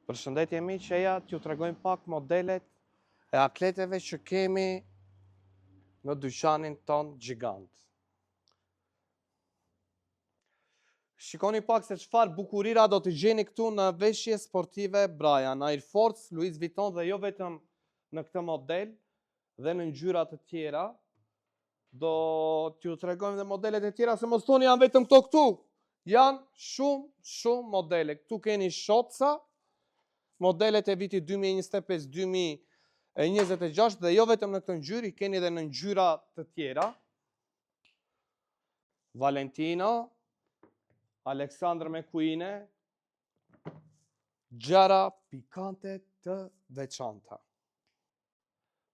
Përshëndetje miqeja, t'ju tregojmë pak modelet e atleteve që kemi në dyqanin ton gjigant. Shikoni pak se çfarë bukurira do të gjeni këtu në veshje sportive Brian, Air Force, Louis Vuitton dhe jo vetëm në këtë model dhe në ngjyra të tjera. Do t'ju tregojmë dhe modelet e tjera se mos thoni janë vetëm këtu. Janë shumë modele. Këtu keni shotsa, modelet e vitit 2025-2026 dhe jo vetëm në këtë ngjyrë, keni edhe në ngjyra të tjera. Valentino, Alexander McQueen, gjëra pikante të veçanta.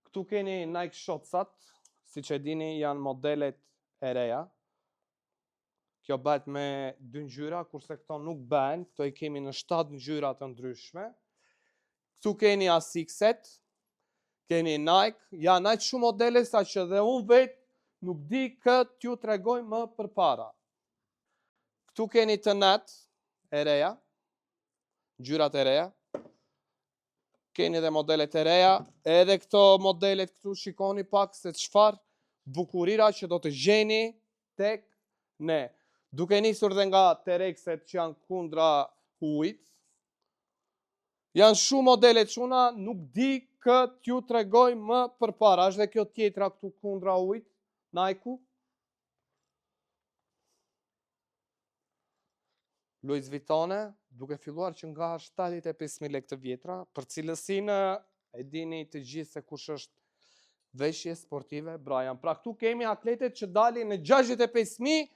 Këtu keni Nike shotsat, siç e dini janë modelet e reja. Kjo bëhet me 2 ngjyra, kurse këto nuk bëhen, këto i kemi në 7 ngjyra të ndryshme. Këtu keni Asics-et, keni Nike, janë aq shumë modele sa që dhe unë vetë nuk di këtë t'ju tregoj më përpara. Këtu keni të net e reja, ngjyrat e reja. Keni dhe modelet e reja, edhe këto modelet këtu shikoni pak se çfarë bukurira që do të gjeni tek ne. Duke nisur dhe nga T-Rexet që janë kundra huajit. Janë shumë modele çuna, nuk di këtë t'ju tregoj më përpara. Është dhe kjo tjetra këtu kundra huajit, Nike-u. Louis Vuitton, duke filluar që nga 75.000 lekë të vjetra, për cilësinë e dini të gjithë se kush është veshje sportive Brian. Pra këtu kemi atletet që dalin në 65.000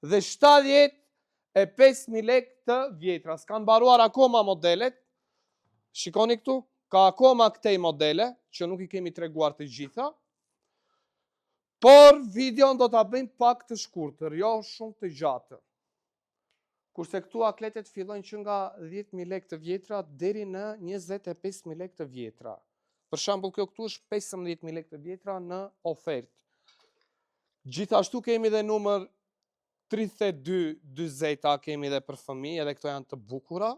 dhe 75.000 lekë të vjetra. S'kan mbaruar akoma modelet. Shikoni këtu, ka akoma këtej modele, që nuk i kemi treguar të gjitha. Por videon do t'a bëjmë pak të shkurtër, jo shumë të gjatë. Kurse këtu atletet fillojnë që nga 10.000 lekë të vjetra deri në 25.000 lekë të vjetra. Për shembull, kjo këtu është 15.000 lekë të vjetra në ofertë. Gjithashtu kemi dhe numër 32-40 kemi dhe për fëmijë, edhe këto janë të bukura.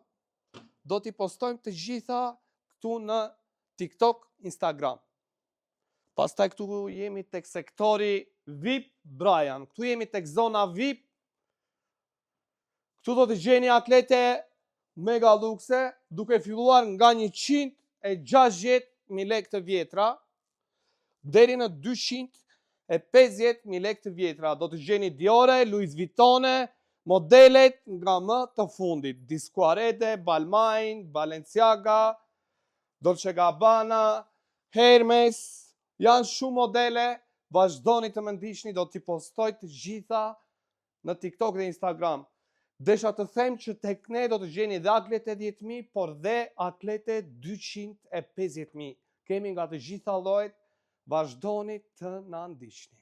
Do t'i postojmë të gjitha këtu në TikTok, Instagram. Pastaj këtu jemi tek sektori VIP Brian. Këtu jemi tek zona VIP. Këtu do të gjeni atlete mega lukse, duke filluar nga 160.000 lekë të vjetra deri në 250.000 lekë të vjetra. Do të gjeni Diore, Louis Vuitton, modelet nga më të fundit. Discoarete, Balmain, Balenciaga, Dolce Gabbana, Hermes. Janë shumë modele, vazhdoni të më ndiqni, do t'i postoj të gjitha në TikTok dhe Instagram. Desha të them që tek ne do të gjeni dhe atlete 10.000, por dhe atlete 250.000. Kemi nga të gjitha llojet, vazhdoni të na ndiqni.